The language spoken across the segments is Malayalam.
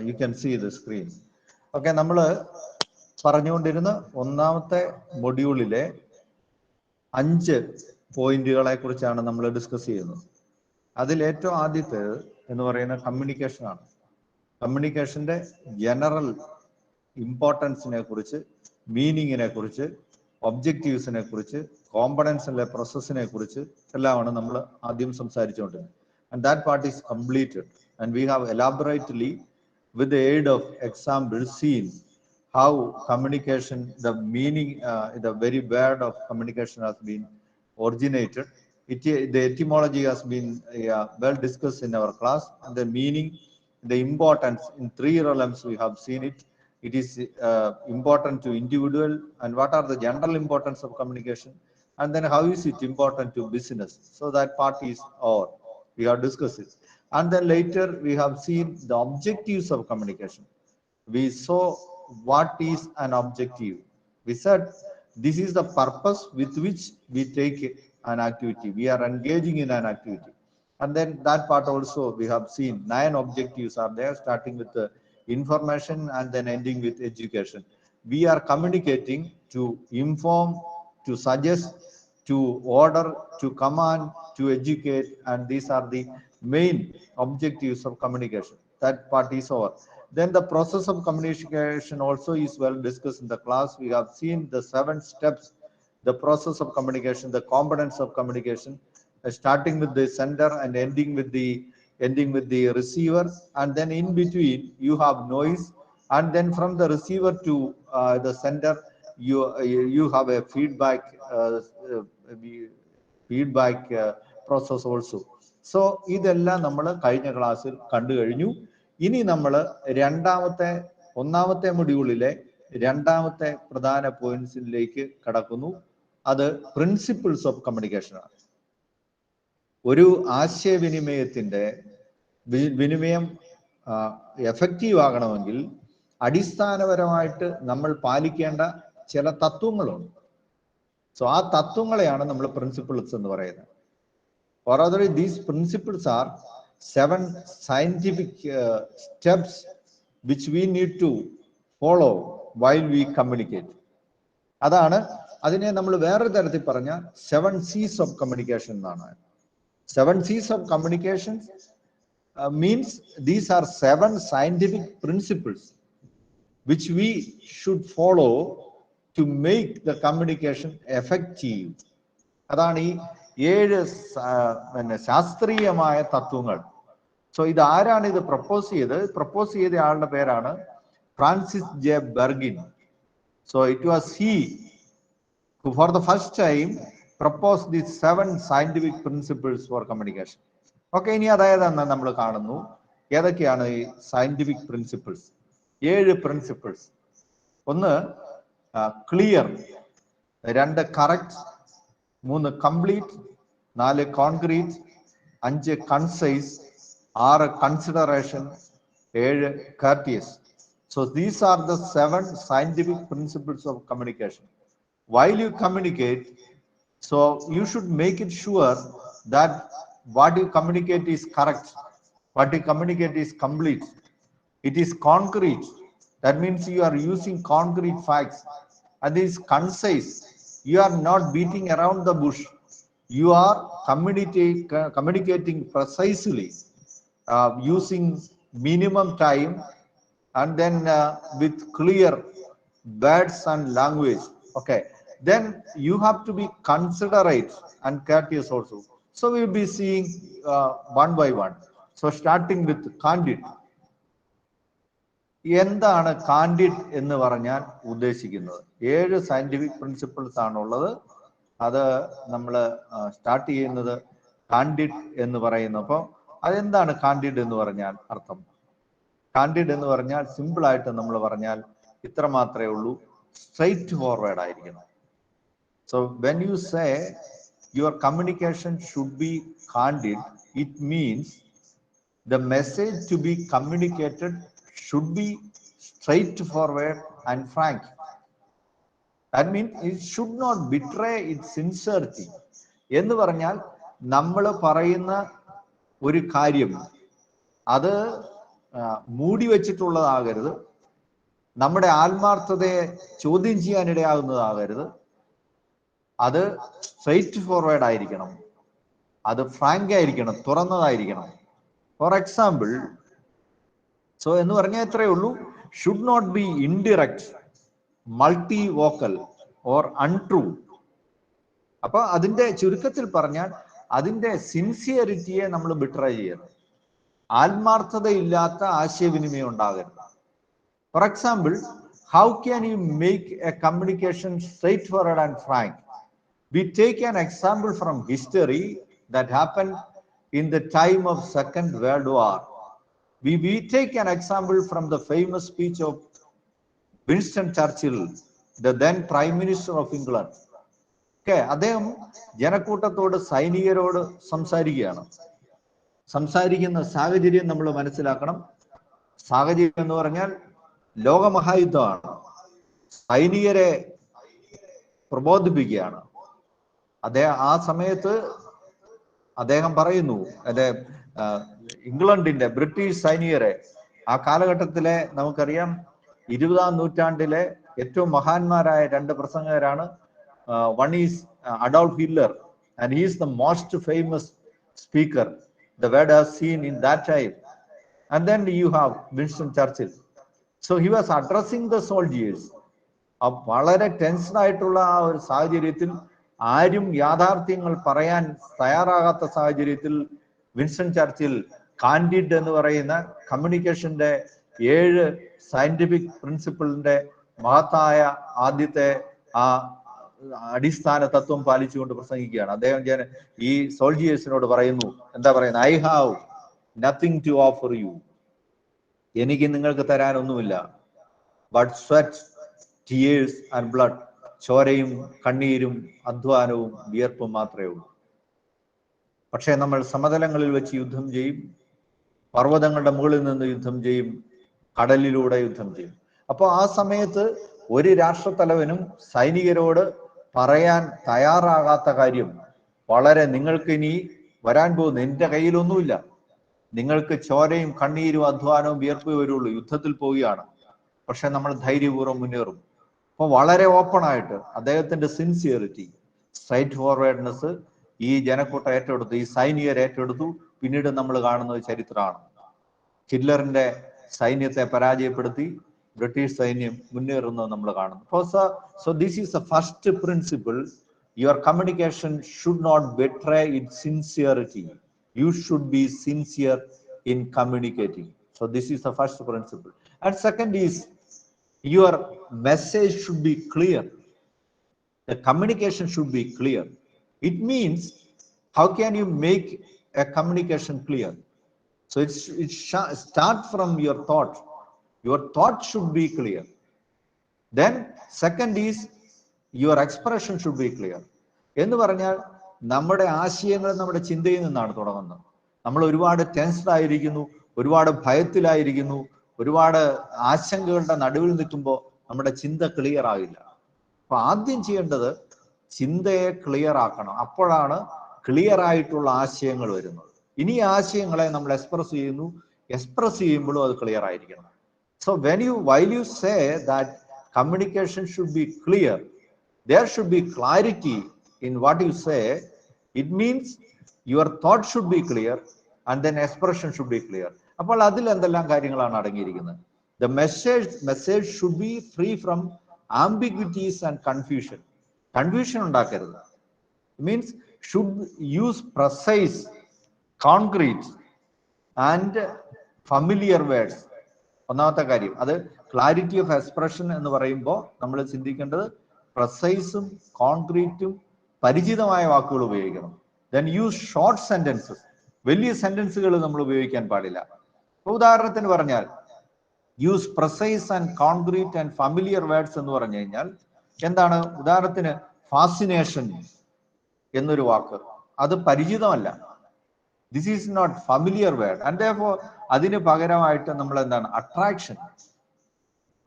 you can see the screen. Okay, നമ്മൾ പറഞ്ഞുകൊണ്ടിരുന്ന ഒന്നാമത്തെ മൊഡ്യൂളിലെ 5 പോയിന്റുകളെ കുറിച്ചാണ് നമ്മൾ ഡിസ്കസ് ചെയ്യുന്നത്. അതിൽ ഏറ്റവും ആദ്യത്തേത് എന്ന് പറയുന്ന കമ്മ്യൂണിക്കേഷൻ ആണ്. കമ്മ്യൂണിക്കേഷന്റെ ജനറൽ ഇമ്പോർട്ടൻസിനെ കുറിച്ച്, മീനിങ്ങിനെ കുറിച്ച്, ഒബ്ജക്റ്റീവ്സിനെ കുറിച്ച്, കോമ്പണൻസിലെ പ്രോസസ്സിനെ കുറിച്ച് എല്ലാമാണ് നമ്മൾ ആദ്യം സംസാരിച്ചുകൊണ്ടിരുന്നത്. And that part is completed, and we have elaborately, with the aid of examples, seen how communication, the meaning, the very word of communication has been originated. The etymology has been well discussed in our class, and the meaning, the importance in 3 realms we have seen it. It is important to individual, and what are the general importance of communication, and then how is it important to business. So that part is over. We have discussed it. And then later we have seen the objectives of communication. We saw what is an objective. We said this is the purpose with which we take an activity. We are engaging in an activity. And then that part also we have seen 9 objectives are there, starting with the information and then ending with education. We are communicating to inform, to suggest, to order, to command, to educate, and these are the main objectives of communication. That part is over. Then the process of communication also is well discussed in the class. We have seen the 7 steps, the process of communication, the components of communication, starting with the sender and ending with the receiver, and then in between you have noise, and then from the receiver to the sender you have a feedback process also. So ഇതെല്ലാം നമ്മൾ കഴിഞ്ഞ ക്ലാസ്സിൽ കണ്ടു കഴിഞ്ഞു. ഇനി നമ്മൾ ഒന്നാമത്തെ മൊഡ്യൂളിലെ രണ്ടാമത്തെ പ്രധാന പോയിന്റ്സിലേക്ക് കടക്കുന്നു. അത് പ്രിൻസിപ്പിൾസ് ഓഫ് കമ്മ്യൂണിക്കേഷൻ ആണ്. ഒരു വിനിമയം എഫക്റ്റീവ് ആകണമെങ്കിൽ അടിസ്ഥാനപരമായിട്ട് നമ്മൾ പാലിക്കേണ്ട ചില തത്വങ്ങളുണ്ട്. സോ ആ തത്വങ്ങളെയാണ് നമ്മൾ പ്രിൻസിപ്പിൾസ് എന്ന് പറയുന്നത്. Or other, these principles are 7 scientific steps which we need to follow while we communicate. അതിനെ നമ്മൾ വേറെ തരത്തിൽ പറഞ്ഞാൽ 7 C's of communication എന്നാണ്. 7 C's of communication means these are 7 scientific principles which we should follow to make the communication effective. അതാണ് ഈ 7 ശാസ്ത്രീയമായ തത്വങ്ങൾ. സോ ഇത് ആരാണ് ഇത് പ്രപ്പോസ് ചെയ്ത ആളുടെ പേരാണ് Francis J Bergin. So it was he who for the first time proposed these 7 scientific principles for communication. Okay, ഇനി അതായത് നമ്മൾ കാണുന്നു ഏതൊക്കെയാണ് ഈ scientific principles. 7 principles. 1 clear, 2 correct, 3 complete, 4 concrete, 5 concise, 6 consideration, 7 courteous. So these are the 7 scientific principles of communication. While you communicate, so you should make it sure that what you communicate is correct, what you communicate is complete, it is concrete. That means you are using concrete facts. And it is concise. You are not beating around the bush. You are communicating precisely, using minimum time, and then with clear words and language. Okay, then you have to be considerate and courteous also. So we will be seeing one by one. So starting with candid. എന്താണ് കാൻഡിഡ് എന്ന് പറഞ്ഞാൽ ഉദ്ദേശിക്കുന്നത്? 7 സയന്റിഫിക് പ്രിൻസിപ്പിൾസ് ആണുള്ളത്. അത് നമ്മൾ സ്റ്റാർട്ട് ചെയ്യുന്നത് കാൻഡിഡ് എന്ന് പറയുന്നു. അപ്പോൾ അതെന്താണ് കാൻഡിഡ് എന്ന് പറഞ്ഞാൽ അർത്ഥം? കാൻഡിഡ് എന്ന് പറഞ്ഞാൽ സിമ്പിൾ ആയിട്ട് നമ്മൾ പറഞ്ഞാൽ ഇത്ര മാത്രമേ ഉള്ളൂ, സ്ട്രെയിറ്റ് ഫോർവേഡ് ആയിരിക്കണം. So when you say your communication should B candid, it means the message to be communicated should be straightforward and frank. That means it should not betray its sincerity. എന്ന് പറഞ്ഞാൽ നമ്മൾ പറയുന്ന ഒരു കാര്യം അത് മൂടി വെച്ചിട്ടുള്ളതാകരുത്, നമ്മുടെ ആത്മാർത്ഥതയെ ചോദ്യം ചെയ്യാനിടയാകുന്നതാകരുത്. അത് സ്ട്രെയിറ്റ് ഫോർവേഡ് ആയിരിക്കണം, അത് ഫ്രാങ്ക് ആയിരിക്കണം, തുറന്നതായിരിക്കണം. ഫോർ എക്സാമ്പിൾ, സോ എന്ന് പറഞ്ഞാൽ എത്രയേ ഉള്ളൂ, should not be indirect, multi vocal or untrue. അപ്പൊ അതിന്റെ ചുരുക്കത്തിൽ പറഞ്ഞാൽ അതിന്റെ സിൻസിയറിറ്റിയെ നമ്മൾ ബിട്രൈ ചെയ്യണം. ആത്മാർത്ഥതയില്ലാത്ത ആശയവിനിമയം ഉണ്ടാകരുത്. For example, how can you make A communication straight forward and Frank? We take an example from history that happened in the time of Second World War. We take an example from the famous speech of Winston Churchill, the then Prime Minister of England. Okay, അദ്ദേഹം ജനക്കൂട്ടത്തോട്, സൈനികരോട് സംസാരിക്കുന്ന സാഹചര്യം നമ്മൾ മനസ്സിലാക്കണം. സാഹചര്യം എന്ന് പറഞ്ഞാൽ ലോകമഹായുദ്ധമാണ്, സൈനികരെ പ്രബോധിപ്പിക്കുകയാണ്. ആ സമയത്ത് അദ്ദേഹം പറയുന്നു, ഇംഗ്ലണ്ടിന്റെ, ബ്രിട്ടീഷ് സൈനികരെ, ആ കാലഘട്ടത്തിലെ നമുക്കറിയാം 20ാം നൂറ്റാണ്ടിലെ ഏറ്റവും മഹാന്മാരായ 2 പ്രസംഗകരാണ്. One is Adolf Hitler, and he is the most famous speaker the world has seen in that time. And then you have Winston Churchill. So he was addressing the soldiers. വളരെ ടെൻഷൻ ആയിട്ടുള്ള ആ ഒരു സാഹചര്യത്തിൽ, ആരും യാഥാർത്ഥ്യങ്ങൾ പറയാൻ തയ്യാറാകാത്ത സാഹചര്യത്തിൽ വിൻസ്റ്റൺ ചർച്ചിൽ കാൻഡിഡ് എന്ന് പറയുന്ന കമ്മ്യൂണിക്കേഷന്റെ 7 സയന്റിഫിക് പ്രിൻസിപ്പിളിന്റെ മഹത്തായ ആദ്യത്തെ ആ അടിസ്ഥാന തത്വം പാലിച്ചുകൊണ്ട് പ്രസംഗിക്കുകയാണ്. അദ്ദേഹം ഈ സോൾജിയേഴ്സിനോട് പറയുന്നു, എന്താ പറയുന്നത്? I have nothing to offer you. എനിക്ക് നിങ്ങൾക്ക് തരാനൊന്നുമില്ല. But sweat, tears and blood. ചോരയും കണ്ണീരും അധ്വാനവും വിയർപ്പും മാത്രമേ ഉള്ളൂ. പക്ഷേ നമ്മൾ സമതലങ്ങളിൽ വെച്ച് യുദ്ധം ചെയ്യും, പർവ്വതങ്ങളുടെ മുകളിൽ നിന്ന് യുദ്ധം ചെയ്യും, കടലിലൂടെ യുദ്ധം ചെയ്യും. അപ്പോൾ ആ സമയത്ത് ഒരു രാഷ്ട്രത്തലവനും സൈനികരോട് പറയാൻ തയ്യാറാകാത്ത കാര്യം, നിങ്ങൾക്ക് ഇനി വരാൻ പോകുന്നു, എന്റെ കയ്യിലൊന്നുമില്ല, നിങ്ങൾക്ക് ചോരയും കണ്ണീരും അധ്വാനവും വിയർപ്പേ വരുള്ളൂ, യുദ്ധത്തിൽ പോവുകയാണ്, പക്ഷെ നമ്മൾ ധൈര്യപൂർവ്വം മുന്നേറും. അപ്പൊ വളരെ ഓപ്പൺ ആയിട്ട് അദ്ദേഹത്തിന്റെ സിൻസിയറിറ്റി, സ്ട്രൈറ്റ് ഫോർവേഡ്നെസ് ഈ ജനക്കൂട്ടം ഏറ്റെടുത്തു, ഈ സൈനികർ ഏറ്റെടുത്തു. പിന്നീട് നമ്മൾ കാണുന്നത് ചരിത്രമാണ്. ഹിറ്റ്ലറിന്റെ സൈന്യത്തെ പരാജയപ്പെടുത്തി ബ്രിട്ടീഷ് സൈന്യം മുന്നേറുന്നത് നമ്മൾ കാണുന്നു. So this is the first principle. Your communication should not betray its sincerity. You should be sincere in communicating. So this is the first principle. And second is, your message should be clear. The communication should be clear. It means, how can you make a communication clear? So it start from your thought. Your thought should be clear. Then second is, your expression should be clear. എന്ന് പറഞ്ഞാൽ നമ്മുടെ ആശയങ്ങൾ നമ്മുടെ ചിന്തയിൽ നിന്നാണ് തുടങ്ങുന്നത്. നമ്മൾ ഒരുപാട് ടെൻസ്ഡ് ആയിരിക്കുന്നു, ഒരുപാട് ഭയത്തിലായിരിക്കുന്നു, ഒരുപാട് ആശങ്കകളുടെ നടുവിൽ നിൽക്കുമ്പോൾ നമ്മുടെ ചിന്ത ക്ലിയർ ആകില്ല. അപ്പൊ ആദ്യം ചെയ്യേണ്ടത് ചിന്തയെ ക്ലിയർ ആക്കണം. അപ്പോഴാണ് ക്ലിയർ ആയിട്ടുള്ള ആശയങ്ങൾ വരുന്നത്. ഇനി ആശയങ്ങളെ നമ്മൾ എക്സ്പ്രസ് ചെയ്യുമ്പോഴും അത് ക്ലിയർ ആയിരിക്കണം. So while you say that communication should be clear, there should be clarity in what you say. It means your thought should be clear and then expression should be clear. അപ്പോൾ അതിൽ എന്തെല്ലാം കാര്യങ്ങളാണ് അടങ്ങിയിരിക്കുന്നത്? The message should be free from ambiguities and confusion. Confusion ഉണ്ടാക്കരുത്. Means should use precise, concrete and familiar words. ഒന്നാമത്തെ കാര്യം അത് ക്ലാരിറ്റി ഓഫ് എക്സ്പ്രഷൻ എന്ന് പറയുമ്പോൾ നമ്മൾ ചിന്തിക്കേണ്ടത് പ്രസൈസും കോൺക്രീറ്റും പരിചിതമായ വാക്കുകൾ ഉപയോഗിക്കണം. Then use short sentences. വലിയ സെന്റൻസുകൾ നമ്മൾ ഉപയോഗിക്കാൻ പാടില്ല. ഉദാഹരണത്തിന് പറഞ്ഞാൽ use precise and concrete and familiar words എന്ന് പറഞ്ഞു കഴിഞ്ഞാൽ എന്താണ്? ഉദാഹരണത്തിന് ഫാസിനേഷൻ എന്നൊരു വാക്ക്, അത് പരിചിതമല്ല. This is not familiar word. And therefore അതിന് പകരമായിട്ട് നമ്മൾ എന്താണ്? അട്രാക്ഷൻ,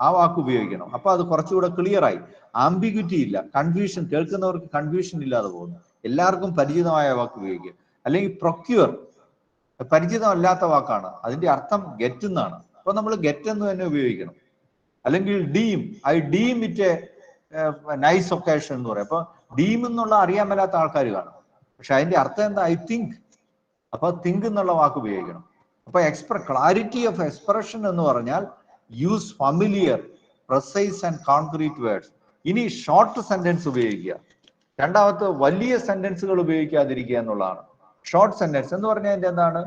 ആ വാക്ക് ഉപയോഗിക്കണം. അപ്പൊ അത് കുറച്ചുകൂടെ ക്ലിയർ ആയി. ആംബിഗ്വിറ്റി ഇല്ല, കൺഫ്യൂഷൻ, കേൾക്കുന്നവർക്ക് കൺഫ്യൂഷൻ ഇല്ലാതെ പോകുന്നു. എല്ലാവർക്കും പരിചിതമായ വാക്ക് ഉപയോഗിക്കുക. അല്ലെങ്കിൽ പ്രൊക്യൂർ, പരിചിതമല്ലാത്ത വാക്കാണ്. അതിന്റെ അർത്ഥം ഗെറ്റ് എന്നാണ്. അപ്പൊ നമ്മൾ ഗെറ്റ് എന്ന് തന്നെ ഉപയോഗിക്കണം. അല്ലെങ്കിൽ deem, I deem it nice occasion എന്ന് പറയും. അപ്പൊ ഡീം എന്നുള്ള അറിയാൻ മേലാത്ത ആൾക്കാർ കാണും. പക്ഷെ അതിന്റെ അർത്ഥം എന്താ? I think. അപ്പൊ തിങ്ക് എന്നുള്ള വാക്ക് ഉപയോഗിക്കണം. അപ്പൊ ക്ലാരിറ്റി ഓഫ് എക്സ്പ്രഷൻ എന്ന് പറഞ്ഞാൽ use familiar, precise and concrete words. ഇനി ഷോർട്ട് സെന്റൻസ് ഉപയോഗിക്കുക. രണ്ടാമത്തെ വലിയ സെന്റൻസുകൾ ഉപയോഗിക്കാതിരിക്കുക എന്നുള്ളതാണ്. ഷോർട്ട് സെന്റൻസ് എന്ന് പറഞ്ഞാൽ എന്താണ്?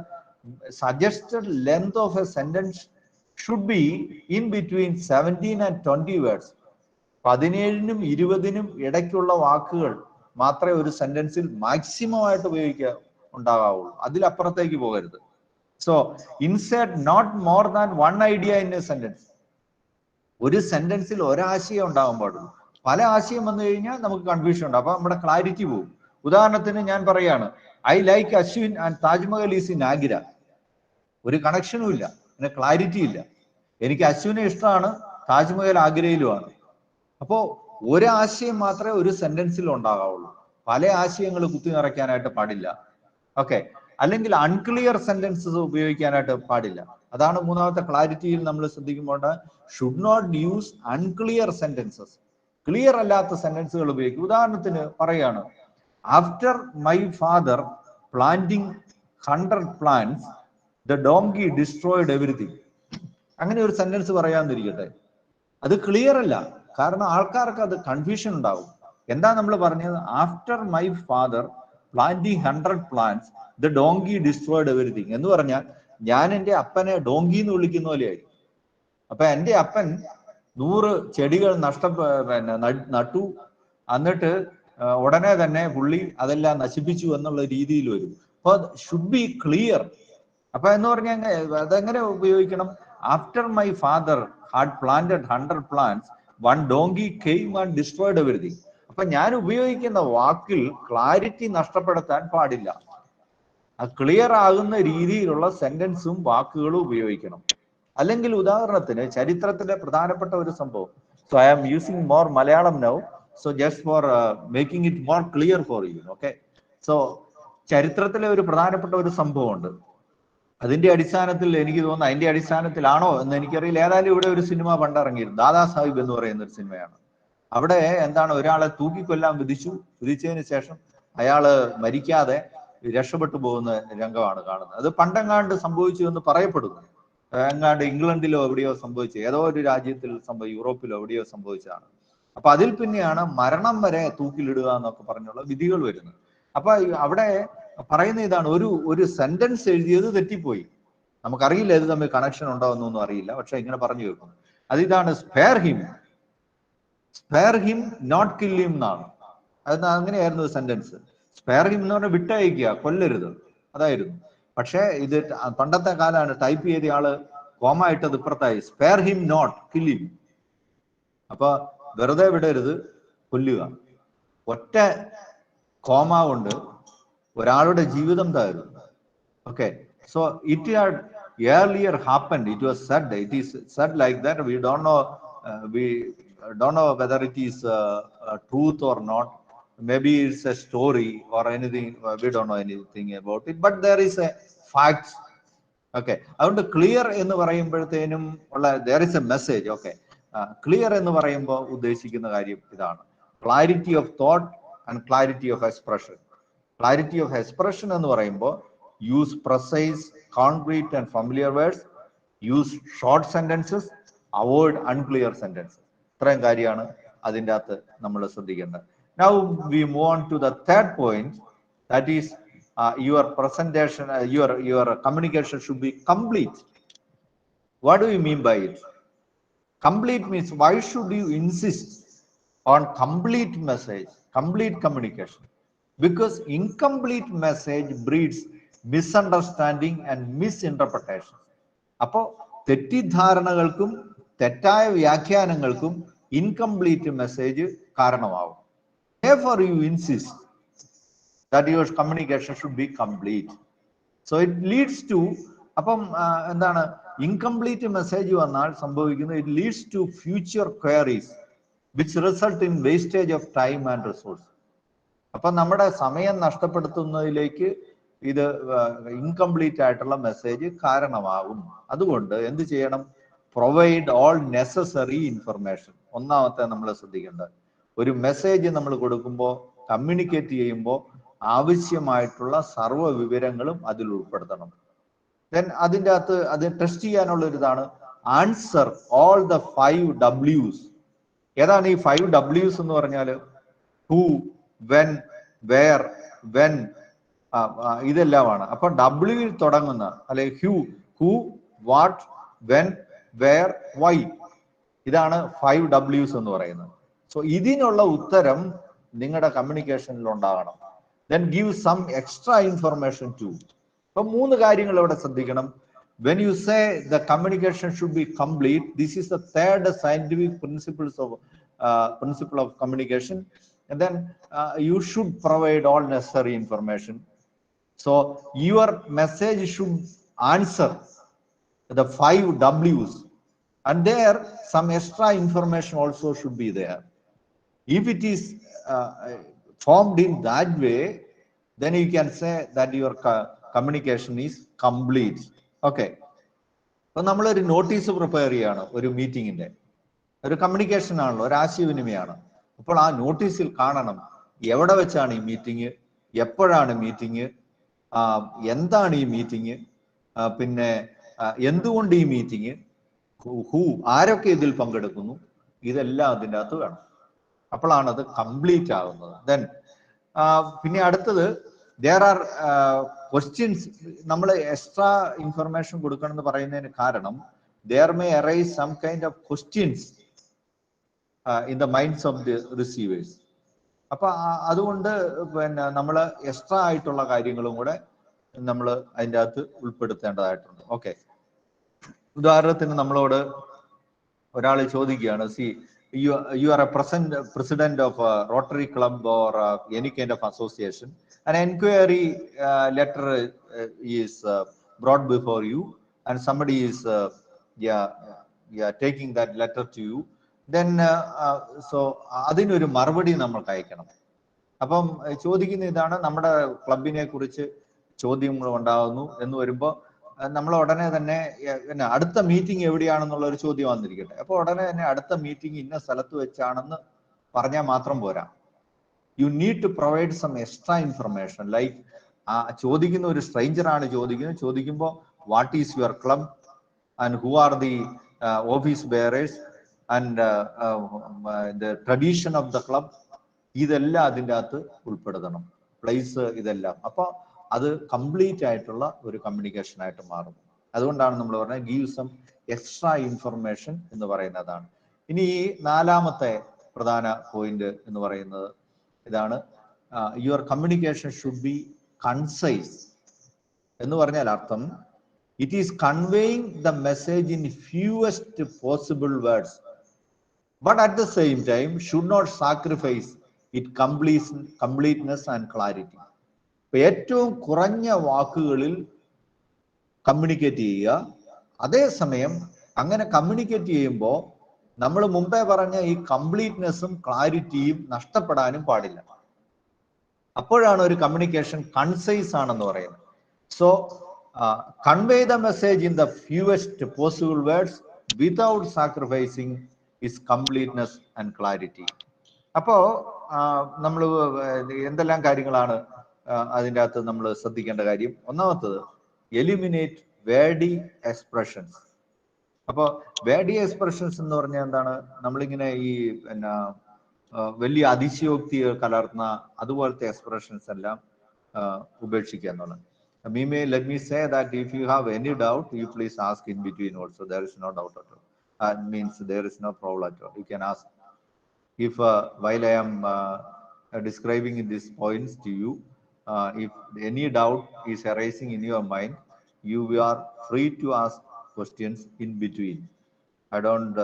Suggested length of a sentence should be in between 17 and 20 words. 17നും 20നും ഇടയ്ക്കുള്ള വാക്കുകൾ മാത്രമേ ഒരു സെന്റൻസിൽ മാക്സിമം ആയിട്ട് ഉണ്ടാകാവുള്ളൂ. അതിലപ്പുറത്തേക്ക് പോകരുത്. So insert not more than one idea in a sentence. ഒരു സെന്റൻസിൽ ഒരാശയം ഉണ്ടാകാൻ പാടുള്ളൂ. പല ആശയം വന്നു കഴിഞ്ഞാൽ നമുക്ക് കൺഫ്യൂഷൻ ഉണ്ട്. അപ്പൊ നമ്മുടെ ക്ലാരിറ്റി പോകും. ഉദാഹരണത്തിന് ഞാൻ പറയാണ്, I like Ashwin and Taj Mahal is in Agra. ഒരു കണക്ഷനും ഇല്ല, പിന്നെ ക്ലാരിറ്റി ഇല്ല. എനിക്ക് അശ്വിനെ ഇഷ്ടമാണ്, താജ്മഹൽ ആഗ്രയിലുമാണ്. അപ്പോ ഒരാശയം മാത്രമേ ഒരു സെന്റൻസിൽ ഉണ്ടാകാവുള്ളൂ. പല ആശയങ്ങൾ കുത്തി നിറയ്ക്കാനായിട്ട് പാടില്ല. ഓക്കെ. അല്ലെങ്കിൽ അൺക്ലിയർ സെന്റൻസസ് ഉപയോഗിക്കാനായിട്ട് പാടില്ല. അതാണ് മൂന്നാമത്തെ ക്ലാരിറ്റിയിൽ നമ്മൾ ശ്രദ്ധിക്കുമ്പോൾ, should not use unclear sentences. Clear അല്ലാത്ത സെന്റൻസുകൾ ഉപയോഗിക്കും. ഉദാഹരണത്തിന് പറയാണ്, after my father planting 100 plants the donkey destroyed everything. അങ്ങനെ ഒരു സെന്റൻസ് പറയാന്നിരിക്കട്ടെ. അത് ക്ലിയർ അല്ല. കാരണം ആൾക്കാർക്ക് അത് കൺഫ്യൂഷൻ ഉണ്ടാവും. എന്താ നമ്മൾ പറഞ്ഞത്? After my father planting 100 plants the donkey destroyed everything എന്ന് പറഞ്ഞാൽ ഞാൻ എൻ്റെ അപ്പനെ ഡോങ്കി എന്ന് വിളിക്കുന്ന പോലെയായി. അപ്പൊ എൻ്റെ അപ്പൻ 100 ചെടികൾ നട്ടു, എന്നിട്ട് ഉടനെ തന്നെ പുള്ളി അതെല്ലാം നശിപ്പിച്ചു എന്നുള്ള രീതിയിൽ വരും. അപ്പൊ ഷുഡ് ബി ക്ലിയർ. അപ്പൊ എന്ന് പറഞ്ഞാൽ അതെങ്ങനെ ഉപയോഗിക്കണം? After my father had planted 100 plants one donkey came and destroyed everything. അപ്പൊ ഞാൻ ഉപയോഗിക്കുന്ന വാക്കിൽ ക്ലാരിറ്റി നഷ്ടപ്പെടുത്താൻ പാടില്ല. ക്ലിയർ ആകുന്ന രീതിയിലുള്ള സെന്റൻസും വാക്കുകളും ഉപയോഗിക്കണം. അല്ലെങ്കിൽ ഉദാഹരണത്തിന് ചരിത്രത്തിലെ പ്രധാനപ്പെട്ട ഒരു സംഭവം. So I am using more Malayalam now, so just for making it more clear for you. Okay. So ചരിത്രത്തിലെ ഒരു പ്രധാനപ്പെട്ട ഒരു സംഭവമുണ്ട്. അതിന്റെ അടിസ്ഥാനത്തിൽ എനിക്ക് തോന്നുന്നു, അതിന്റെ അടിസ്ഥാനത്തിലാണോ എന്ന് എനിക്കറിയില്ല. ഏതായാലും ഇവിടെ ഒരു സിനിമ പണ്ടിറങ്ങിയിരുന്നു, ദാദാ സാഹിബ് എന്ന് പറയുന്ന ഒരു സിനിമയാണ്. അവിടെ എന്താണ്, ഒരാളെ തൂക്കിക്കൊല്ലാൻ വിധിച്ചതിന് ശേഷം അയാള് മരിക്കാതെ രക്ഷപ്പെട്ടു പോകുന്ന രംഗമാണ് കാണുന്നത്. അത് പണ്ടെങ്ങാണ്ട് സംഭവിച്ചു എന്ന് പറയപ്പെടുന്നു. എങ്ങാണ്ട് ഇംഗ്ലണ്ടിലോ എവിടെയോ സംഭവിച്ചു, ഏതോ ഒരു രാജ്യത്തിൽ യൂറോപ്പിലോ എവിടെയോ സംഭവിച്ചതാണ്. അപ്പൊ അതിൽ പിന്നെയാണ് മരണം വരെ തൂക്കിലിടുക എന്നൊക്കെ പറഞ്ഞുള്ള വിധികൾ വരുന്നത്. അപ്പൊ അവിടെ പറയുന്ന ഇതാണ്, ഒരു സെന്റൻസ് എഴുതിയത് തെറ്റിപ്പോയി. നമുക്കറിയില്ല ഇത് തമ്മിൽ കണക്ഷൻ ഉണ്ടോ എന്നൊന്നും അറിയില്ല, പക്ഷെ ഇങ്ങനെ പറഞ്ഞു കേൾക്കുന്നു. അതിതാണ് spare him not kill him എന്നാണ്. അത് അങ്ങനെയായിരുന്നു സെന്റൻസ്. സ്പെയർ ഹിം എന്ന് പറഞ്ഞാൽ വിട്ടയക്കുക, കൊല്ലരുത്, അതായിരുന്നു. പക്ഷെ ഇത് പണ്ടത്തെ കാലമാണ്, ടൈപ്പ് ചെയ്ത ആള് കോമ ഇട്ടത് ഇപ്പുറത്തായി, spare him not kill him. അപ്പൊ വെറുതെ വിടരുത്, കൊല്ലുക. ഒറ്റ കോമ കൊണ്ട് ഒരാളുടെ ജീവിതം തകരുന്നു. Okay. So it had earlier happened, it was said, it is said like that. We don't know whether it is truth or not. Maybe it's a story or anything, we don't know anything about it, but there is a fact. Okay. അതുകൊണ്ട് ക്ലിയർ എന്ന് പറയുമ്പോഴത്തേനും ഉള്ള there is a message. Okay. Clear എന്ന് പറയുമ്പോൾ ഉദ്ദേശിക്കുന്ന കാര്യം ഇതാണ്, clarity of thought and clarity of expression. Clarity of expression എന്ന് പറയുമ്പോൾ use precise, concrete and familiar words, use short sentences, avoid unclear sentences. ഇത്രയും കാര്യമാണ് അതിൻ്റെ അകത്ത് നമ്മൾ ശ്രദ്ധിക്കേണ്ടത്. Now we move on to the third point, that is your presentation, your communication should be complete. What do you mean by it? Complete means, why should you insist on complete message, complete communication? Because incomplete message breeds misunderstanding and misinterpretation. അപ്പോൾ തെറ്റിദ്ധാരണകൾക്കും തെറ്റായ വ്യാഖ്യാനങ്ങൾക്കും ഇൻകംപ്ലീറ്റ് മെസ്സേജ് കാരണമാവും. Therefore you insist that your communication should be complete. So it leads to, അപ്പം എന്താണ്, ഇൻകംപ്ലീറ്റ് മെസ്സേജ് വന്നാൽ സംഭവിക്കുന്നത്, it leads to future queries which result in wastage of time and resource. അപ്പൊ നമ്മുടെ സമയം നഷ്ടപ്പെടുത്തുന്നതിലേക്ക് ഇത് ഇൻകംപ്ലീറ്റ് ആയിട്ടുള്ള മെസ്സേജ് കാരണമാകും. അതുകൊണ്ട് എന്ത് ചെയ്യണം? Provide all necessary information. ഒന്നാമത്തെ നമ്മൾ ശ്രദ്ധിക്കേണ്ടത്, ഒരു മെസ്സേജ് നമ്മൾ കൊടുക്കുമ്പോൾ, കമ്മ്യൂണിക്കേറ്റ് ചെയ്യുമ്പോൾ ആവശ്യമായിട്ടുള്ള സർവ്വ വിവരങ്ങളും അതിൽ ഉൾപ്പെടുത്തണം. ദെൻ അതിൻ്റെ അകത്ത് അത് ടെസ്റ്റ് ചെയ്യാനുള്ള ഒരു ഇതാണ് ആൻസർ ഓൾ ദ 5 Ws. ഏതാണ് ഈ 5 Ws എന്ന് പറഞ്ഞാൽ? ഹൂ, വെൻ, വേർ, വെൻ, ഇതെല്ലാമാണ്. അപ്പൊ ഡബ്ല്യൂയിൽ തുടങ്ങുന്ന, അല്ലെ who, what, when, where, why, ഇതാണ് 5 Ws എന്ന് പറയുന്നത്. സോ ഇതിനുള്ള ഉത്തരം നിങ്ങളുടെ കമ്മ്യൂണിക്കേഷനിൽ ഉണ്ടാകണം. Then give some extra information too. അപ്പൊ 3 കാര്യങ്ങൾ ഇവിടെ ശ്രദ്ധിക്കണം. When you say the communication should be complete, this is the third scientific principle of communication. And then you should provide all necessary information. So your message should answer the 5 Ws, and there some extra information also should be there. If it is formed in that way, then you can say that your communication is complete. Okay. അപ്പൊ നമ്മളൊരു നോട്ടീസ് പ്രിപ്പയർ ചെയ്യാണ്, ഒരു മീറ്റിങ്ങിന്റെ, ഒരു കമ്മ്യൂണിക്കേഷൻ ആണല്ലോ, ഒരു ആശയവിനിമയമാണ്. അപ്പോൾ ആ നോട്ടീസിൽ കാണണം എവിടെ വെച്ചാണ് ഈ മീറ്റിംഗ്, എപ്പോഴാണ് മീറ്റിംഗ്, എന്താണ് ഈ മീറ്റിംഗ്, പിന്നെ എന്തുകൊണ്ട് ഈ മീറ്റിംഗ്, ആരൊക്കെ ഇതിൽ പങ്കെടുക്കുന്നു, ഇതെല്ലാം അതിൻ്റെ അകത്ത് വേണം. അപ്പോഴാണ് അത് കംപ്ലീറ്റ് ആകുന്നത്. ദെൻ പിന്നെ അടുത്തത്, there are questions. നമ്മൾ എക്സ്ട്രാ ഇൻഫർമേഷൻ കൊടുക്കണം എന്ന് പറയുന്നതിന് കാരണം, there may arise some kind of questions in the minds of the receivers. അപ്പൊ അതുകൊണ്ട് പിന്നെ നമ്മൾ എക്സ്ട്രാ ആയിട്ടുള്ള കാര്യങ്ങളും കൂടെ നമ്മൾ അതിൻ്റെ അകത്ത് ഉൾപ്പെടുത്തേണ്ടതായിട്ടുണ്ട്. ഓക്കെ. ഉദാഹരണത്തിന് നമ്മളോട് ഒരാൾ ചോദിക്കുകയാണ്, you are a president of a Rotary Club or any kind of association. An inquiry letter is brought before you, and somebody is taking that letter to you. Then so അതിനൊരു മറുപടി നമ്മൾക്ക് അയക്കണം. അപ്പം ചോദിക്കുന്ന ഇതാണ്, നമ്മുടെ ക്ലബിനെ കുറിച്ച് ചോദ്യങ്ങൾ ഉണ്ടാകുന്നു എന്ന് വരുമ്പോൾ നമ്മൾ ഉടനെ തന്നെ അടുത്ത മീറ്റിംഗ് എവിടെയാണെന്നുള്ള ഒരു ചോദ്യം വന്നിരിക്കട്ടെ. അപ്പൊ ഉടനെ തന്നെ അടുത്ത മീറ്റിംഗ് ഇന്ന സ്ഥലത്ത് വെച്ചാണെന്ന് പറഞ്ഞാൽ മാത്രം പോരാ. You need to provide some extra information. Like ചോദിക്കുന്ന ഒരു സ്ട്രേഞ്ചർ ആണ് ചോദിക്കുമ്പോൾ what is your club and who are the office bearers and the tradition of the club, ഇതെല്ലാം അതിൻ്റെ അകത്ത് ഉൾപ്പെടുത്തണം. പ്ലേസ്, ഇതെല്ലാം. അപ്പൊ അത് കംപ്ലീറ്റ് ആയിട്ടുള്ള ഒരു കമ്മ്യൂണിക്കേഷൻ ആയിട്ട് മാറും. അതുകൊണ്ടാണ് നമ്മൾ പറഞ്ഞത് ഗീവ് സം എക്സ്ട്രാ ഇൻഫർമേഷൻ എന്ന് പറയുന്നതാണ്. ഇനി ഈ 4ാമത്തെ പ്രധാന പോയിന്റ് എന്ന് പറയുന്നത് ഇതാണ്, your communication should be concise. എന്ന് പറഞ്ഞാൽ അർത്ഥം, it is conveying the message in fewest possible words, but at the same time should not sacrifice it completeness and clarity. ഏറ്റവും കുറഞ്ഞ വാക്കുകളിൽ കമ്മ്യൂണിക്കേറ്റ് ചെയ്യുക. അതേസമയം അങ്ങനെ കമ്മ്യൂണിക്കേറ്റ് ചെയ്യുമ്പോൾ നമ്മൾ മുമ്പേ പറഞ്ഞ ഈ കംപ്ലീറ്റ്നെസ്സും ക്ലാരിറ്റിയും നഷ്ടപ്പെടാനും പാടില്ല. അപ്പോഴാണ് ഒരു കമ്മ്യൂണിക്കേഷൻ കൺസൈസ് ആണെന്ന് പറയുന്നത്. So convey the message in the ഫ്യൂവസ്റ്റ് possible words without sacrificing is completeness and clarity. അപ്പോ നമ്മൾ എന്തെല്ലാം കാര്യങ്ങളാണ് അതിൻ്റെ അകത്ത് നമ്മൾ ശ്രദ്ധിക്കേണ്ട കാര്യം? ഒന്നാമത്തത്, എലിമിനേറ്റ് വേർഡി എക്സ്പ്രഷൻസ്. അപ്പോൾ വേർഡി എക്സ്പ്രഷൻസ് എന്ന് പറഞ്ഞാൽ എന്താണ്? നമ്മളിങ്ങനെ ഈ പിന്നെ വലിയ അതിശയോക്തി കലർന്ന അതുപോലത്തെ എക്സ്പ്രഷൻസ് എല്ലാം ഉപേക്ഷിക്കുക എന്നുള്ളത്. let me say that if you have any doubt, you please ask in between also. There is no doubt at all. Means there is no problem at all. You can ask. If while I am describing these points to you, if any doubt is arising in your mind, you are free to ask questions in between. I don't